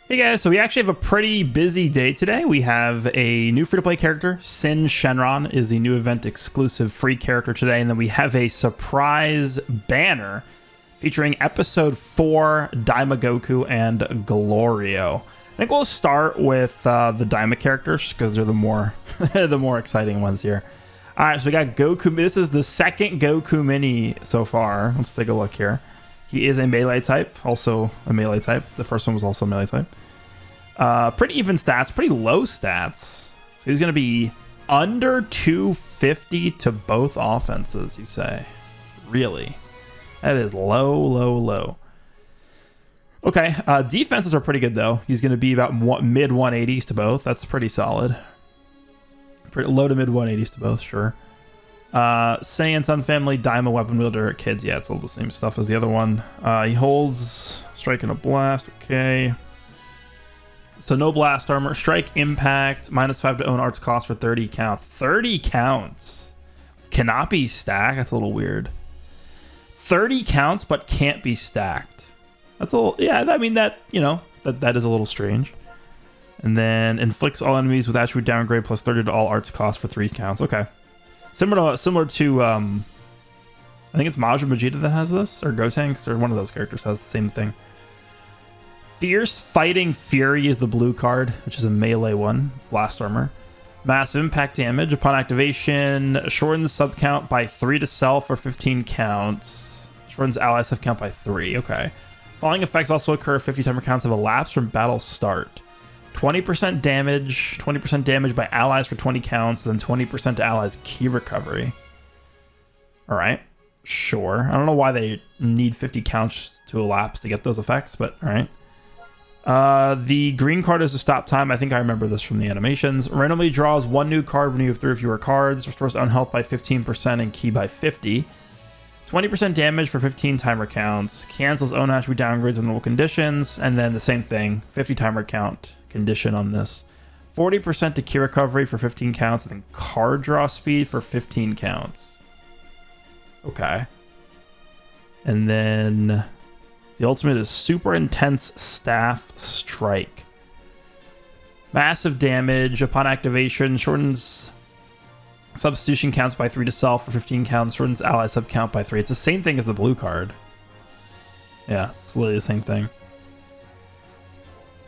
Hey guys, so we actually have a pretty busy day today. We have a new free-to-play character, Syn Shenron is the new event exclusive free character today, and then we have a surprise banner featuring episode 4 Daima Goku and Glorio. I think we'll start with the Daima characters because they're the more the more exciting ones here. All right, so we got Goku. This is the second Goku mini so far. Let's take a look here. He is a melee type, also a melee type. The first one was also a melee type. Pretty even stats, pretty low stats. So he's going to be under 250 to both offenses, you say? Really? That is low, low, low. Okay, defenses are pretty good, though. He's going to be about mid 180s to both. That's pretty solid. Pretty low to mid 180s to both, sure. Saiyan Sun Family, Daima Weapon Wielder, Kids. Yeah, it's all the same stuff as the other one. He holds Strike and a Blast. Okay. So no Blast Armor. Strike Impact. -5 to own arts cost for 30 counts. 30 counts. Cannot be stacked. That's a little weird. 30 counts, but can't be stacked. That's a little... Yeah, I mean, that, you know, that is a little strange. And then inflicts all enemies with attribute downgrade plus 30 to all arts cost for 3 counts. Okay. Similar to I think it's Majin Vegeta that has this, or Gotenks, or one of those characters has the same thing. Fierce Fighting Fury is the blue card, which is a melee one. Blast Armor. Massive impact damage. Upon activation, shortens sub count by 3 to self for 15 counts. Shortens ally sub count by 3. Okay. Following effects also occur if 50 timer counts have elapsed from battle start. 20% damage, 20% damage by allies for 20 counts, then 20% to allies key recovery. All right, sure. I don't know why they need 50 counts to elapse to get those effects, but all right. The green card is a stop time. I think I remember this from the animations. Randomly draws 1 new card when you have 3 or fewer cards. Restores own health by 15% and key by 50. 20% damage for 15 timer counts. Cancels own attribute downgrades with normal conditions. And then the same thing, 50 timer count condition on this. 40% to key recovery for 15 counts, and then card draw speed for 15 counts. Okay. And then the ultimate is super intense staff strike. Massive damage upon activation, shortens substitution counts by 3 to self for 15 counts, shortens ally sub count by 3. It's the same thing as the blue card. Yeah, it's literally the same thing.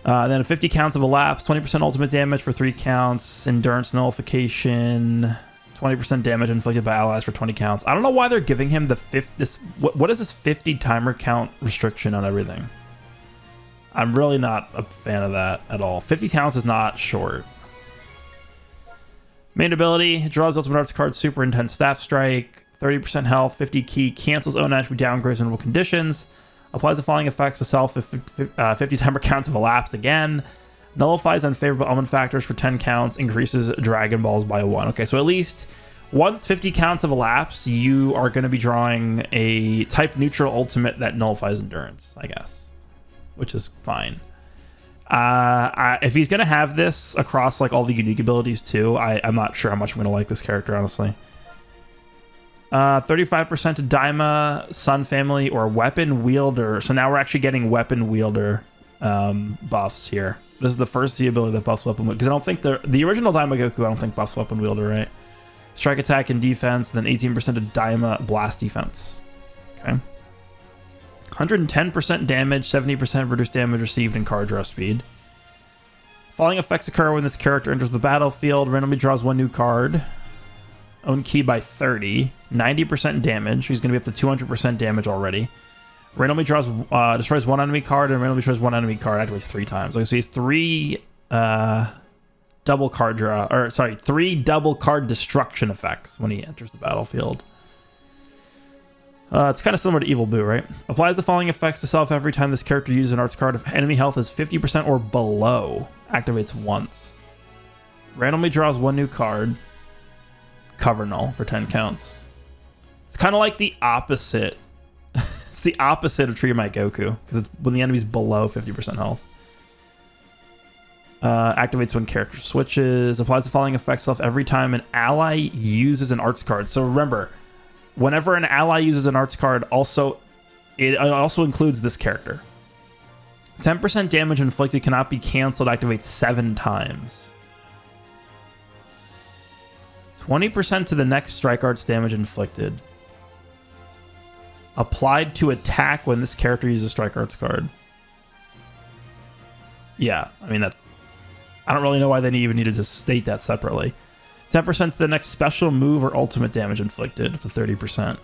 Then 50 counts of elapse, 20% ultimate damage for 3 counts, endurance nullification, 20% damage inflicted by allies for 20 counts. I don't know why they're giving him the what is this 50 timer count restriction on everything? I'm really not a fan of that at all. 50 counts is not short. Main ability, draws ultimate arts card, super intense staff strike, 30% health, 50 key, cancels own attribute downgrades and conditions. Applies the following effects to self if 50 timer counts have elapsed again. Nullifies unfavorable element factors for 10 counts. Increases Dragon Balls by 1. Okay, so at least once 50 counts have elapsed, you are going to be drawing a type neutral ultimate that nullifies endurance, I guess. Which is fine. If he's going to have this across like all the unique abilities too, I'm not sure how much I'm going to like this character, honestly. 35% to Daima, Sun Family, or Weapon Wielder. So now we're actually getting Weapon Wielder buffs here. This is the first Z ability that buffs Weapon Wielder. Because I don't think the original Daima Goku, I don't think buffs Weapon Wielder, right? Strike attack and defense, then 18% to Daima Blast defense. Okay. 110% damage, 70% reduced damage received, and card draw speed. Following effects occur when this character enters the battlefield. Randomly draws 1 new card. Own key by 30, 90% damage. He's going to be up to 200% damage already. Randomly draws, destroys 1 enemy card, and randomly destroys 1 enemy card activates 3 times. Okay, so he's 3 double card draw, or sorry, 3 double card destruction effects when he enters the battlefield. It's kind of similar to Evil Boo, right? Applies the following effects to self every time this character uses an arts card if enemy health is 50% or below. Activates once. Randomly draws 1 new card. Cover null for 10 counts. It's kind of like the opposite. It's the opposite of Tree My Goku, because it's when the enemy's below 50% health. Activates when character switches. Applies the following effects self every time an ally uses an arts card. So remember, whenever an ally uses an arts card, it also includes this character. 10% damage inflicted cannot be canceled. Activates 7 times. 20% to the next strike arts damage inflicted. Applied to attack when this character uses a strike arts card. Yeah, I mean, that. I don't really know why they even needed to state that separately. 10% to the next special move or ultimate damage inflicted, up to 30%.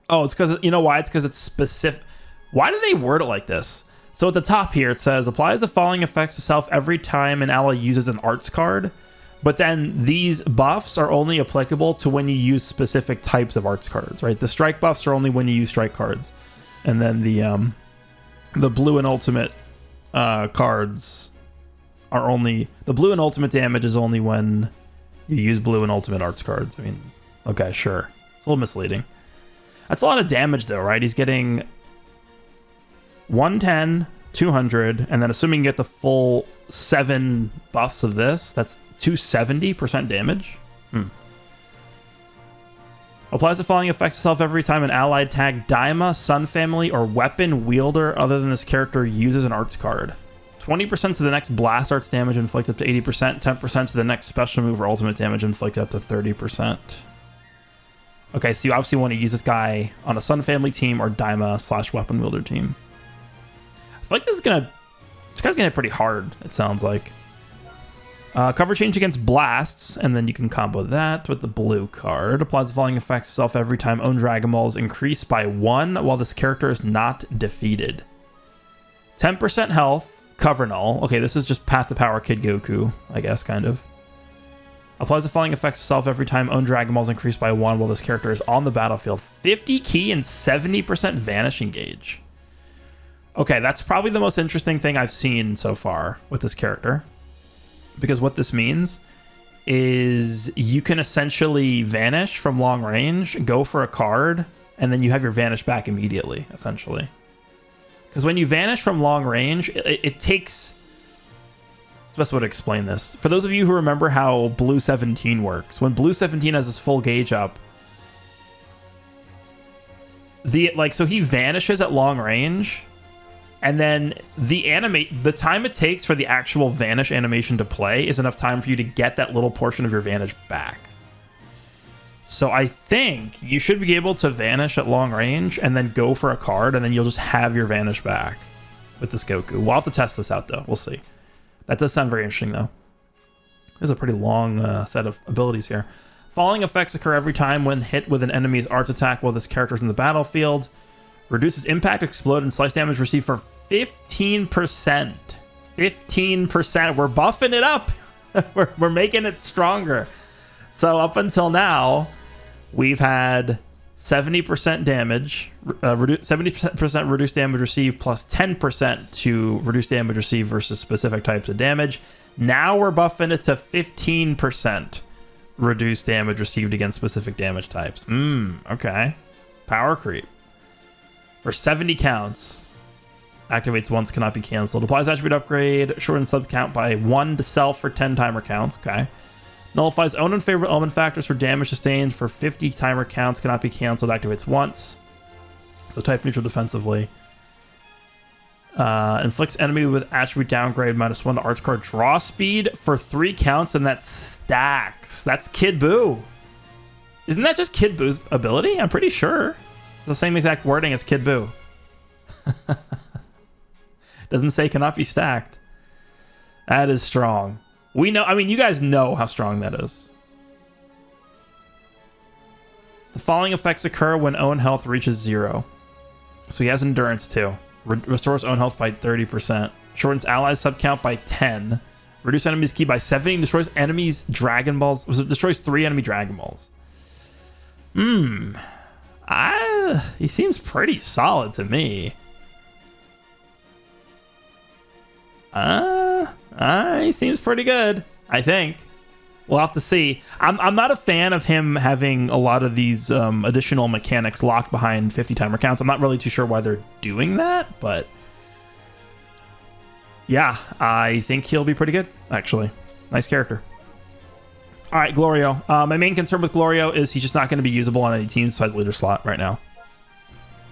Oh, it's because, you know why? It's because it's specific. Why do they word it like this? So at the top here, it says, applies the following effects to self every time an ally uses an arts card. But then these buffs are only applicable to when you use specific types of arts cards, right? The strike buffs are only when you use strike cards. And then the blue and ultimate cards are only... The blue and ultimate damage is only when you use blue and ultimate arts cards. I mean, okay, sure. It's a little misleading. That's a lot of damage, though, right? He's getting 110, 200, and then assuming you get the full 7 buffs of this, that's 270% damage. Applies the following effects to self every time an allied tag Daima, Sun Family, or weapon wielder other than this character uses an arts card. 20% to the next blast arts damage inflicted up to 80%, 10% to the next special move or ultimate damage inflicted up to 30%. Okay, so you obviously want to use this guy on a Sun Family team or Daima / weapon wielder team. I feel like this guy's gonna hit pretty hard, it sounds like. Cover change against blasts, and then you can combo that with the blue card. Applies the following effects to self every time own Dragon Balls increase by 1 while this character is not defeated. 10% health, cover null. Okay, this is just Path to Power Kid Goku, I guess, kind of. Applies the following effects to self every time own Dragon Balls increase by 1 while this character is on the battlefield. 50 key and 70% vanishing gauge. Okay, that's probably the most interesting thing I've seen so far with this character. Because what this means is you can essentially vanish from long range, go for a card, and then you have your vanish back immediately, essentially. Because when you vanish from long range, it takes... It's the best way to explain this. For those of you who remember how Blue 17 works, when Blue 17 has his full gauge up, so he vanishes at long range, and then the time it takes for the actual vanish animation to play is enough time for you to get that little portion of your vanish back. So I think you should be able to vanish at long range and then go for a card, and then you'll just have your vanish back with this Goku. We'll have to test this out, though. We'll see. That does sound very interesting, though. There's a pretty long set of abilities here. Following effects occur every time when hit with an enemy's arts attack while this character is in the battlefield. Reduces impact, explode, and slice damage received for 15%. 15%. We're buffing it up. we're making it stronger. So up until now, we've had 70% damage, 70% reduced damage received plus 10% to reduced damage received versus specific types of damage. Now we're buffing it to 15% reduced damage received against specific damage types. Okay. Power creep. For 70 counts, activates once, cannot be canceled. Applies attribute upgrade, shortens sub count by 1 to self for 10 timer counts. Okay. Nullifies own and favorite element factors for damage sustained for 50 timer counts, cannot be canceled. Activates once. So type neutral defensively. Inflicts enemy with attribute downgrade -1 to arts card draw speed for 3 counts, and that stacks. That's Kid Buu. Isn't that just Kid Buu's ability? I'm pretty sure. The same exact wording as Kid Buu. Doesn't say cannot be stacked. That is strong. We know, I mean, you guys know how strong that is. The following effects occur when own health reaches 0. So he has endurance too. Restores own health by 30%. Shortens allies sub count by 10. Reduce enemies key by 70. Destroys enemies Dragon Balls. Destroys 3 enemy Dragon Balls. He seems pretty solid to me. He seems pretty good, I think. We'll have to see. I'm not a fan of him having a lot of these additional mechanics locked behind 50 timer counts. I'm not really too sure why they're doing that, but yeah, I think he'll be pretty good, actually. Nice character. All right, Glorio. My main concern with Glorio is he's just not going to be usable on any teams besides leader slot right now.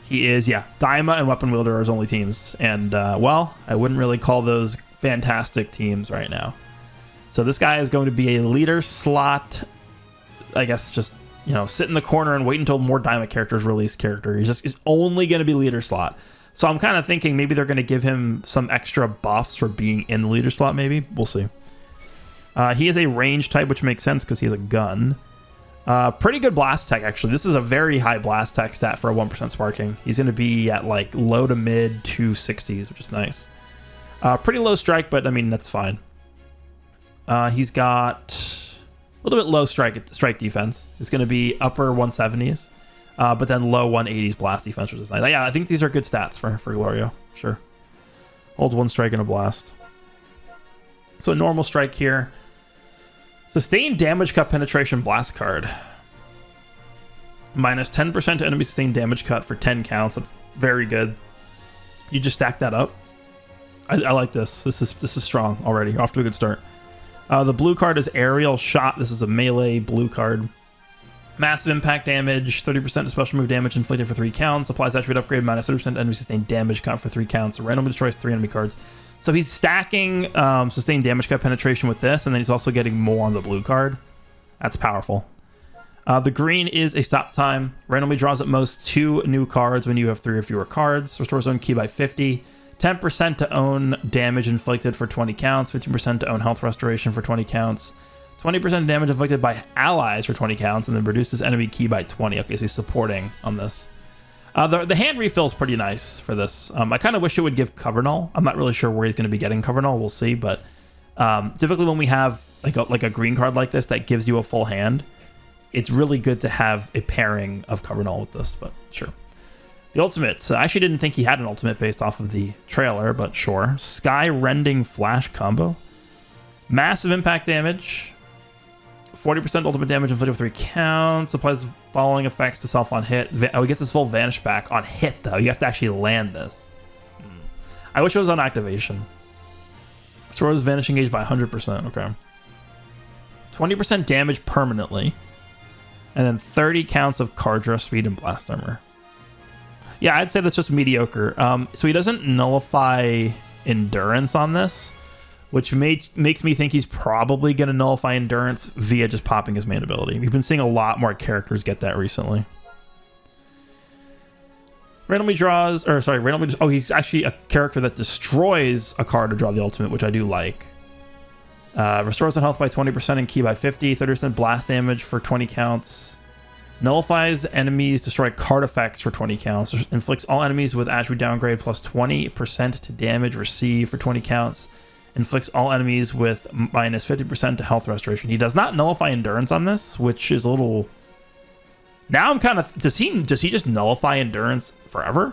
He is, yeah. Daima and Weapon Wielder are his only teams. And, well, I wouldn't really call those fantastic teams right now. So this guy is going to be a leader slot, I guess, just, you know, sit in the corner and wait until more Daima characters release character. He's only going to be leader slot. So I'm kind of thinking maybe they're going to give him some extra buffs for being in the leader slot, maybe. We'll see. He is a range type, which makes sense because he has a gun. Pretty good blast tech, actually. This is a very high blast tech stat for a 1% sparking. He's going to be at like low to mid 260s, which is nice. Pretty low strike, but I mean, that's fine. He's got a little bit low strike defense. It's going to be upper 170s, but then low 180s blast defense, which is nice. Yeah, I think these are good stats for Glorio. Sure. Holds 1 strike and a blast. So normal strike here. Sustained damage cut penetration blast card. Minus 10% to enemy sustained damage cut for 10 counts. That's very good. You just stack that up. I like this. This is strong already. Off to a good start. The blue card is Aerial Shot. This is a melee blue card. Massive impact damage, 30% of special move damage inflicted for 3 counts. Applies attribute upgrade, minus 30% enemy sustained damage cut for 3 counts. Randomly destroys 3 enemy cards. So he's stacking sustained damage cut penetration with this, and then he's also getting more on the blue card. That's powerful. The green is a stop time. Randomly draws at most 2 new cards when you have 3 or fewer cards. Restores own key by 50. 10% to own damage inflicted for 20 counts. 15% to own health restoration for 20 counts. 20% damage inflicted by allies for 20 counts, and then reduces enemy key by 20. Okay, so he's supporting on this. The hand refill is pretty nice for this. I kind of wish it would give cover null. I'm not really sure where he's going to be getting cover null. We'll see, but typically when we have like a green card like this that gives you a full hand, it's really good to have a pairing of cover null with this, but sure. The ultimates. I actually didn't think he had an ultimate based off of the trailer, but sure. Sky Rending Flash combo. Massive impact damage. 40% ultimate damage inflicted with 3 counts. Applies following effects to self on hit. Oh, he gets his full vanish back on hit, though. You have to actually land this. I wish it was on activation. Restores vanishing gauge by 100%. Okay. 20% damage permanently. And then 30 counts of card draw speed and blast armor. Yeah, I'd say that's just mediocre. So he doesn't nullify endurance on this, which makes me think he's probably going to nullify endurance via just popping his main ability. We've been seeing a lot more characters get that recently. Randomly draws, or sorry, oh, he's actually a character that destroys a card to draw the ultimate, which I do like. Restores on health by 20% and key by 50, 30% blast damage for 20 counts. Nullifies enemies, destroy card effects for 20 counts. Inflicts all enemies with attribute downgrade plus 20% to damage received for 20 counts. Inflicts all enemies with minus 50% to health restoration. He does not nullify endurance on this, which is a little... Now I'm kind of... Does he just nullify endurance forever?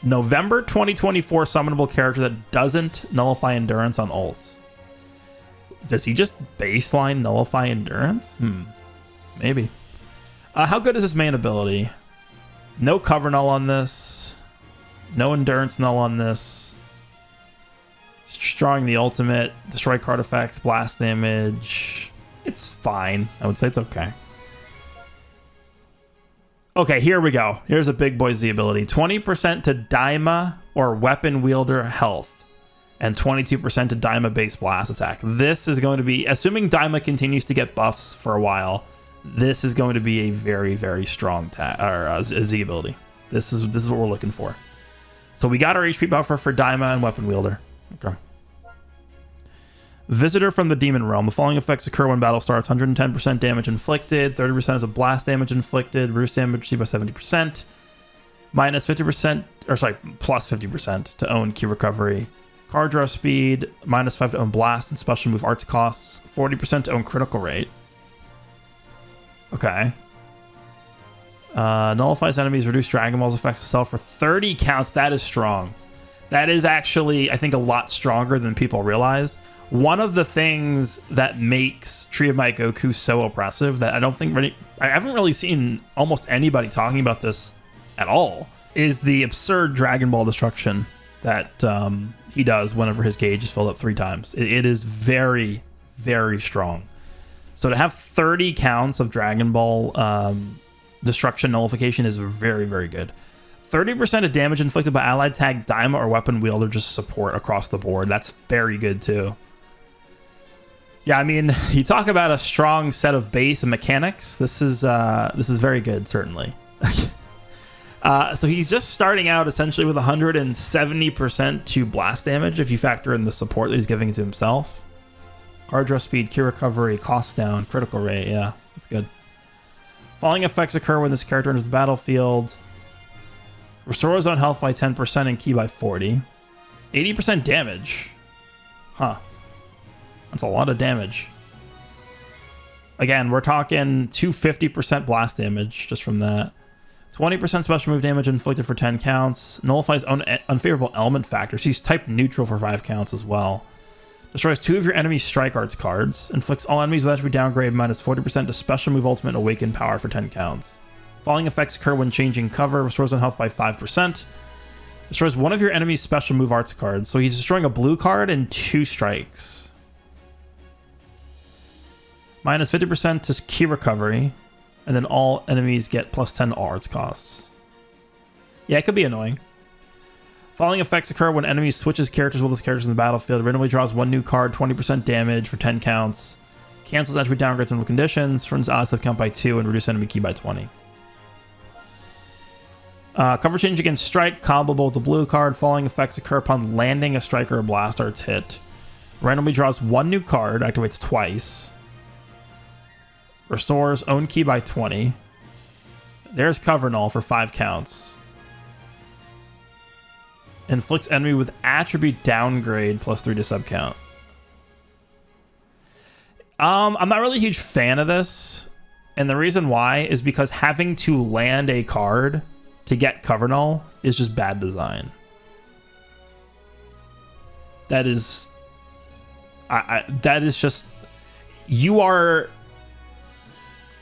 November 2024 summonable character that doesn't nullify endurance on ult. Does he just baseline nullify endurance? Maybe. How good is his main ability? No cover null on this. No endurance null on this. Drawing the ultimate. Destroy card effects. Blast damage. It's fine. I would say it's okay. Okay, here we go. Here's a big boy Z ability. 20% to Daima or Weapon Wielder health. And 22% to Daima base blast attack. This is going to be, assuming Daima continues to get buffs for a while, this is going to be a very, very strong Z ability. This is what we're looking for. So we got our HP buffer for Daima and Weapon Wielder. Okay. Visitor from the Demon Realm. The following effects occur when battle starts. 110% damage inflicted, 30% of the blast damage inflicted, reduce damage received by 70%, minus 50%, or sorry, plus 50% to own key recovery. Card draw speed, minus 5 to own blast and special move arts costs, 40% to own critical rate. Okay. Nullifies enemies, reduce Dragon Ball's effects itself for 30 counts. That is strong. That is actually, I think, a lot stronger than people realize. One of the things that makes Tree of Might Goku so oppressive that I haven't really seen almost anybody talking about this at all is the absurd Dragon Ball destruction that he does whenever his gauge is filled up 3 times. It is very, very strong. So to have 30 counts of Dragon Ball destruction nullification is very, very good. 30% of damage inflicted by allied tag, Daima, or weapon wielder just support across the board. That's very good too. Yeah, I mean, you talk about a strong set of base and mechanics. This is very good, certainly. So he's just starting out essentially with 170% to blast damage if you factor in the support that he's giving to himself. Card draw speed, key recovery, cost down, critical rate. Yeah, that's good. Falling effects occur when this character enters the battlefield. Restore his own health by 10% and ki by 40. 80% damage. Huh. That's a lot of damage. Again, we're talking 250% blast damage just from that. 20% special move damage inflicted for 10 counts. Nullifies unfavorable element factors. He's type neutral for 5 counts as well. Destroys 2 of your enemy's strike arts cards. Inflicts all enemies with attribute downgrade minus 40% to special move ultimate and awaken power for 10 counts. Falling effects occur when changing cover. Restores on health by 5%. Destroys 1 of your enemy's special move arts cards. So he's destroying a blue card and 2 strikes. Minus 50% to key recovery. And then all enemies get plus 10 arts costs. Yeah, it could be annoying. Falling effects occur when enemies switches characters with his characters in the battlefield. Randomly draws 1 new card, 20% damage for 10 counts. Cancels attribute downgrades under conditions. Turns odds of count by 2 and reduce enemy key by 20. Cover change against strike, comboable with the blue card. Falling effects occur upon landing a strike or a blast arts hit. Randomly draws 1 new card, activates twice. Restores own key by 20. There's cover null for 5 counts. Inflicts enemy with attribute downgrade plus 3 to sub count. I'm not really a huge fan of this. And the reason why is because having to land a card to get cover null is just bad design. That is... that is just... You are...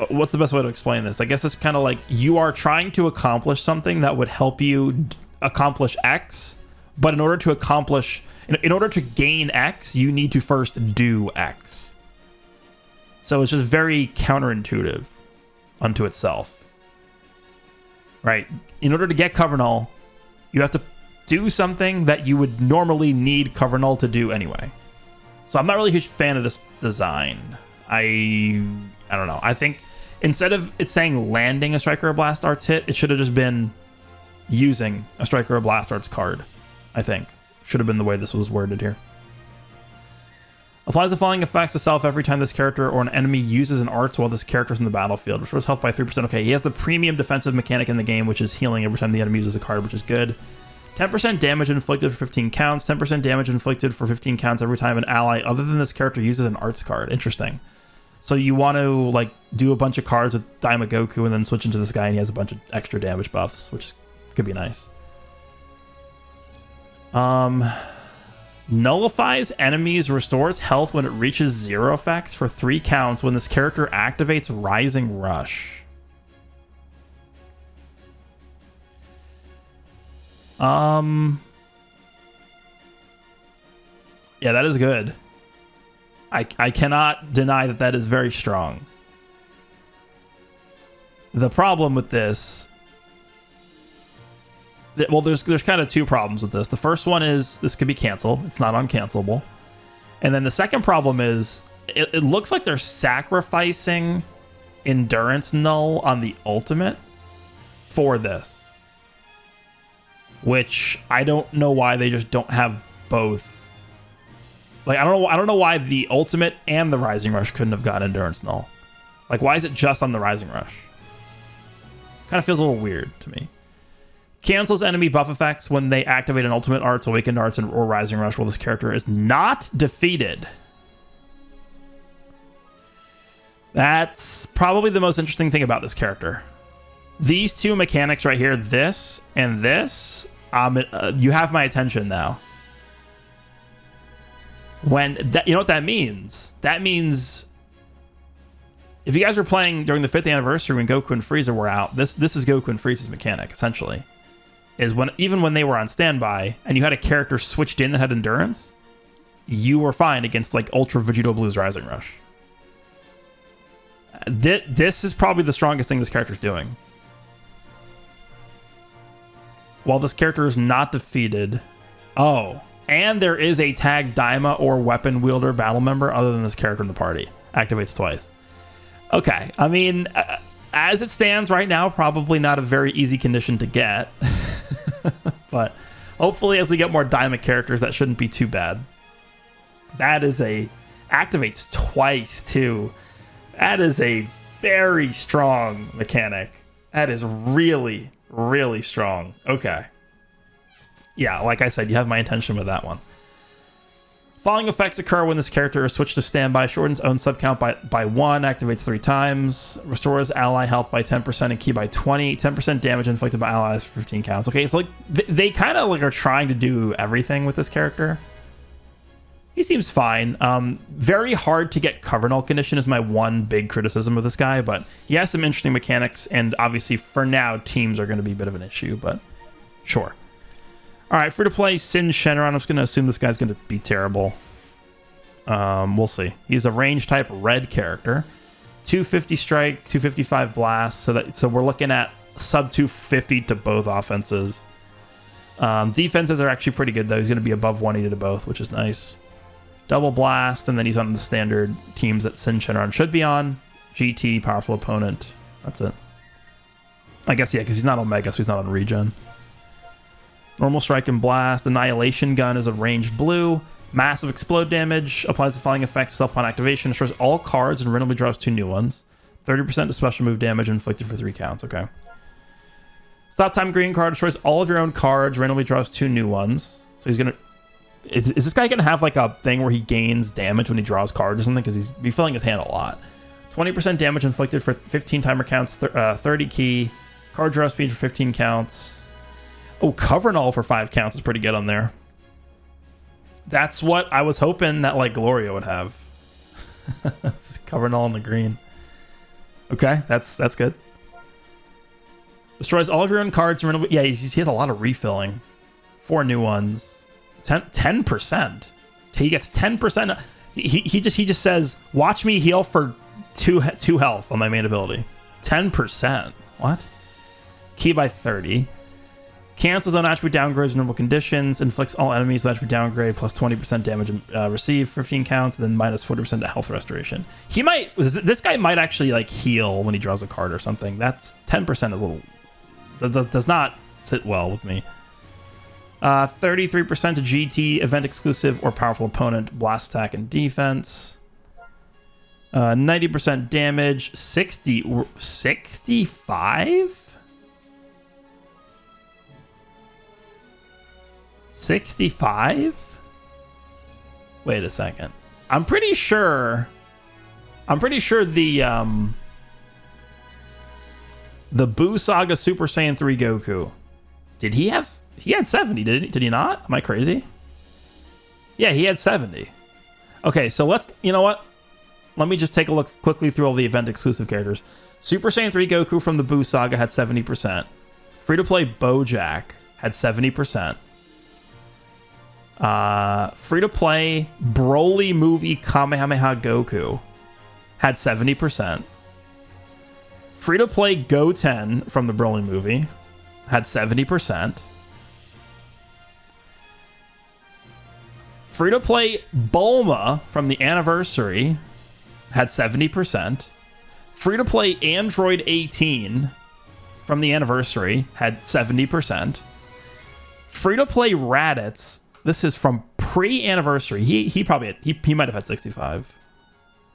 What's the best way to explain this? I guess it's kind of like you are trying to accomplish something that would help you accomplish X, but in order to accomplish, in order to gain X, you need to first do X. So it's just very counterintuitive unto itself, right? In order to get cover null, you have to do something that you would normally need cover null to do anyway. So I'm not really a huge fan of this design. I don't know. I think instead of it saying landing a strike or a blast arts hit, it should have just been using a strike or a blast arts card. I think should have been the way this was worded here. Applies the following effects to self every time this character or an enemy uses an arts while this character is in the battlefield. Restores health by 3%. Okay, he has the premium defensive mechanic in the game, which is healing every time the enemy uses a card, which is good. 10% damage inflicted for 15 counts. 10% damage inflicted for 15 counts every time an ally other than this character uses an arts card. Interesting. So you want to like do a bunch of cards with Daima Goku and then switch into this guy and he has a bunch of extra damage buffs, which could be nice. Nullifies enemies, restores health when it reaches 0 effects for 3 counts when this character activates Rising Rush. Yeah, that is good. I cannot deny that that is very strong. The problem with this... Well, there's kind of 2 problems with this. The first one is this could be canceled. It's not uncancelable. And then the second problem is it looks like they're sacrificing endurance null on the ultimate for this. Which I don't know why they just don't have both. Like, I don't know why the ultimate and the Rising Rush couldn't have gotten endurance null. Like, why is it just on the Rising Rush? Kind of feels a little weird to me. Cancels enemy buff effects when they activate an ultimate arts, awakened arts, or Rising Rush while this character is not defeated. That's probably the most interesting thing about this character. These 2 mechanics right here, this and this, you have my attention now. When that, you know what that means? That means if you guys were playing during the 5th anniversary when Goku and Frieza were out, this is Goku and Frieza's mechanic, essentially. is when even when they were on standby and you had a character switched in that had endurance, you were fine against like Ultra Vegito Blue's Rising Rush. This is probably the strongest thing this character's doing. While this character is not defeated... Oh, and there is a tag Daima or weapon wielder battle member other than this character in the party. Activates twice. Okay, I mean, as it stands right now, probably not a very easy condition to get. But hopefully as we get more Daima characters, that shouldn't be too bad. That is a... Activates twice, too. That is a very strong mechanic. That is really, really strong. Okay. Yeah, like I said, you have my attention with that one. Following effects occur when this character is switched to standby. Shortens own sub count by 1. Activates 3 times. Restores ally health by 10% and ki by 20. 10% damage inflicted by allies for 15 counts. Okay, so like they kind of like are trying to do everything with this character. He seems fine. Very hard to get cover null condition is my one big criticism of this guy, but he has some interesting mechanics, and obviously for now teams are going to be a bit of an issue, but sure. All right, free to play Syn Shenron. I'm just going to assume this guy's going to be terrible. We'll see. He's a range type red character. 250 strike, 255 blast. So we're looking at sub 250 to both offenses. Defenses are actually pretty good though. He's going to be above 180 to both, which is nice. Double blast, and then he's on the standard teams that Syn Shenron should be on. GT, powerful opponent. That's it. I guess, yeah, because he's not Omega, so he's not on regen. Normal strike and blast. Annihilation gun is a ranged blue. Massive explode damage. Applies the following effects. Self-upon activation. Destroys all cards and randomly draws 2 new ones. 30% to special move damage inflicted for 3 counts. Okay. Stop time green card. Destroys all of your own cards. Randomly draws 2 new ones. So he's going to... Is this guy going to have like a thing where he gains damage when he draws cards or something? Because he's refilling his hand a lot. 20% damage inflicted for 15 timer counts. 30 ki. Card draw speed for 15 counts. Oh, cover null for 5 counts is pretty good on there. That's what I was hoping that like Glorio would have. Cover null on the green. Okay, that's good. Destroys all of your own cards. Yeah, he has a lot of refilling. 4 new ones. 10%. He gets 10%. He just says, watch me heal for 2 health on my main ability. 10%. What? Ki by 30. Cancels on attribute downgrades in normal conditions. Inflicts all enemies with attribute downgrade plus 20% damage received, 15 counts, then minus 40% to health restoration. He might... This guy might actually like heal when he draws a card or something. That's 10% is a little... Does not sit well with me. 33% to GT, event exclusive or powerful opponent, blast attack and defense. 90% damage, 65? 65? Wait a second. I'm pretty sure the Buu Saga Super Saiyan 3 Goku. He had 70, did he not? Am I crazy? Yeah, he had 70. Okay, so you know what? Let me just take a look quickly through all the event exclusive characters. Super Saiyan 3 Goku from the Buu Saga had 70%. Free-to-play Bojack had 70%. Free-to-play Broly movie Kamehameha Goku had 70%. Free-to-play Goten from the Broly movie had 70%. Free-to-play Bulma from the Anniversary had 70%. Free-to-play Android 18 from the Anniversary had 70%. Free-to-play Raditz, this is from pre-Anniversary. He might have had 65.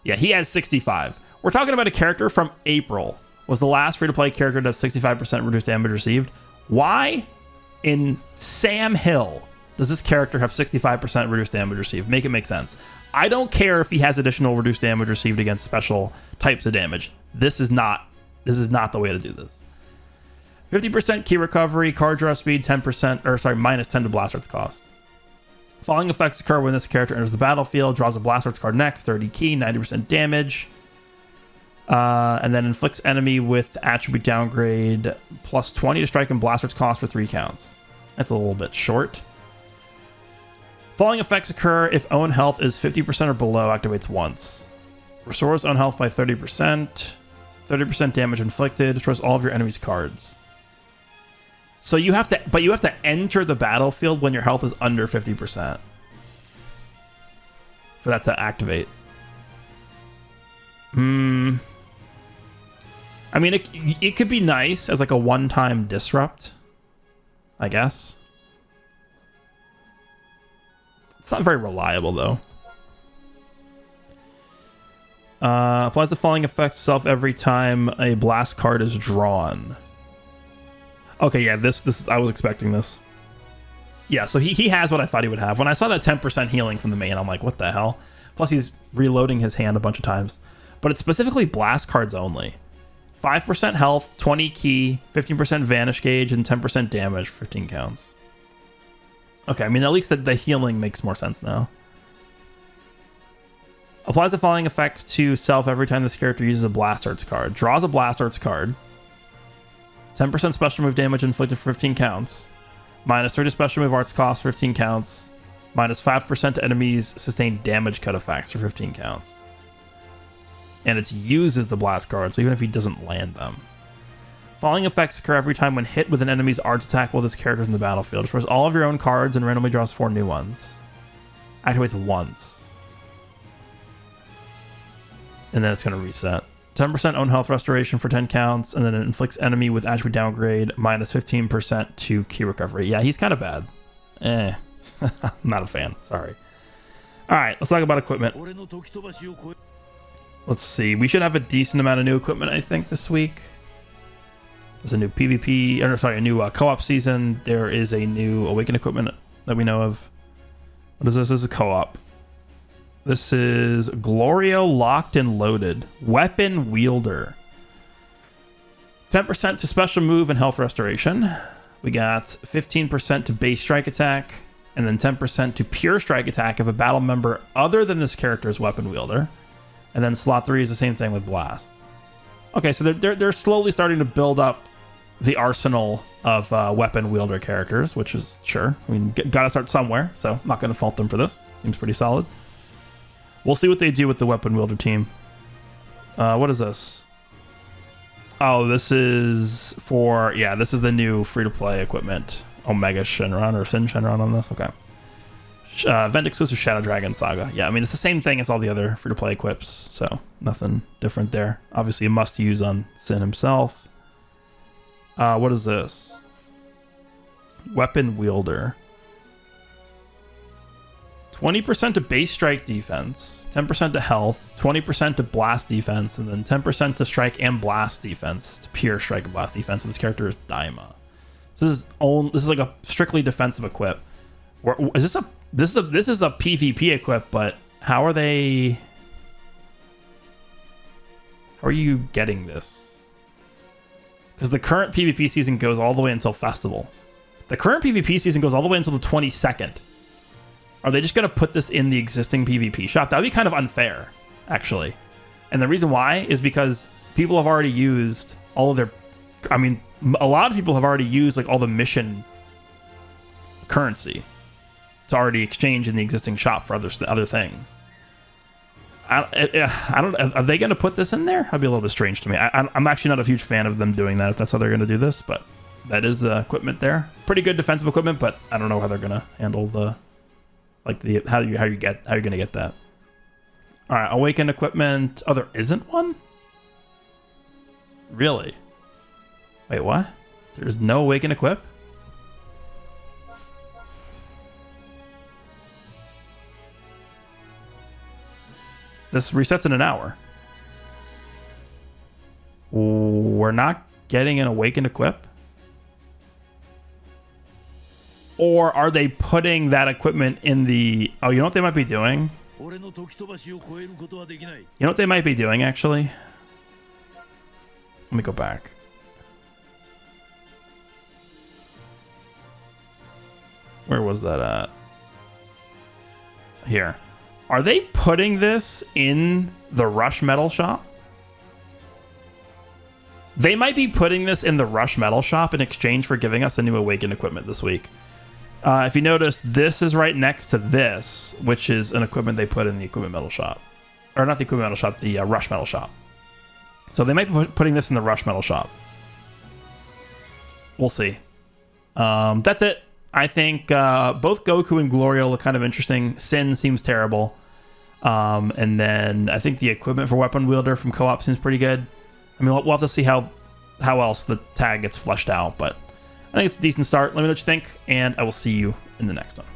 Yeah, he has 65. We're talking about a character from April. Was the last free-to-play character to have 65% reduced damage received. Why in Sam Hill does this character have 65% reduced damage received? Make it make sense. I don't care if he has additional reduced damage received against special types of damage. This is not the way to do this. 50% key recovery, card draw speed, minus 10 to blast arts cost. Following effects occur when this character enters the battlefield, draws a blast arts card next, 30 key, 90% damage. And then inflicts enemy with attribute downgrade plus 20 to strike and blaster's cost for 3 counts. That's a little bit short. Following effects occur if own health is 50% or below, activates once. Restores own health by 30%. 30% damage inflicted. Destroys all of your enemy's cards. So you have to enter the battlefield when your health is under 50% for that to activate. I mean, it could be nice as like a one-time disrupt, I guess. It's not very reliable, though. Applies the following effects self every time a blast card is drawn. Okay, yeah, this I was expecting this. Yeah, so he has what I thought he would have. When I saw that 10% healing from the main, I'm like, what the hell? Plus, he's reloading his hand a bunch of times. But it's specifically blast cards only. 5% health, 20 key, 15% vanish gauge, and 10% damage, 15 counts. Okay, I mean, at least the healing makes more sense now. Applies the following effects to self every time this character uses a Blast Arts card. Draws a Blast Arts card. 10% special move damage inflicted for 15 counts. Minus 30 special move arts cost, 15 counts. Minus 5% to enemies sustained damage cut effects for 15 counts. And it uses the blast card, so even if he doesn't land them. Following effects occur every time when hit with an enemy's arts attack while this character is in the battlefield. Destroys all of your own cards and randomly draws 4 new ones. Activates once. And then it's going to reset. 10% own health restoration for 10 counts, and then it inflicts enemy with attribute downgrade, minus 15% to key recovery. Yeah, he's kind of bad. I'm not a fan. Sorry. All right, let's talk about equipment. Let's see. We should have a decent amount of new equipment, I think, this week. There's a new PvP, or sorry, a new co-op season. There is a new Awaken equipment that we know of. What is this? This is a co-op. This is Glorio Locked and Loaded. Weapon Wielder. 10% to special move and health restoration. We got 15% to base strike attack, and then 10% to pure strike attack if a battle member other than this character is Weapon Wielder. And then slot 3 is the same thing with Blast. Okay, so they're slowly starting to build up the arsenal of Weapon Wielder characters, which is sure. I mean, gotta start somewhere, so I'm not going to fault them for this. Seems pretty solid. We'll see what they do with the Weapon Wielder team. What is this? Oh, this is for... Yeah, this is the new free-to-play equipment. Omega Shenron or Syn Shenron on this? Okay. Event exclusive Shadow Dragon Saga. Yeah, I mean, it's the same thing as all the other free-to-play equips, so nothing different there. Obviously, a must-use on Syn himself. What is this? Weapon Wielder. 20% to base strike defense, 10% to health, 20% to blast defense, and then 10% to strike and blast defense, to pure strike and blast defense. And this character is Daima. This is like a strictly defensive equip. This is a PvP equip, but how are you getting this? Because the current PvP season goes all the way until Festival. The current PvP season goes all the way until the 22nd. Are they just going to put this in the existing PvP shop? That would be kind of unfair, actually. And the reason why is because people have already used all of their... I mean, a lot of people have already used like all the mission currency to already exchange in the existing shop for other things. I don't... Are they going to put this in there? That'd be a little bit strange to me. I'm actually not a huge fan of them doing that if that's how they're going to do this, but that is equipment there. Pretty good defensive equipment, but I don't know how they're going to handle the... Like how you're gonna get that. All right, Awaken equipment. Oh, there isn't one? Really? Wait, what? There's no Awaken equip? This resets in an hour. We're not getting an Awaken equip? Or are they putting that equipment in the... Oh, you know what they might be doing? You know what they might be doing, actually? Let me go back. Where was that at? Here. Are they putting this in the Rush Metal shop? They might be putting this in the Rush Metal Shop in exchange for giving us a new Awakened equipment this week. If you notice, this is right next to this, which is an equipment they put in the Equipment Metal Shop. Or not the Equipment Metal Shop, the Rush Metal Shop. So they might be putting this in the Rush Metal Shop. We'll see. That's it. I think both Goku and Glorio look kind of interesting. Syn seems terrible. And then I think the equipment for Weapon Wielder from Co-op seems pretty good. I mean, we'll have to see how else the tag gets fleshed out, but I think it's a decent start. Let me know what you think, and I will see you in the next one.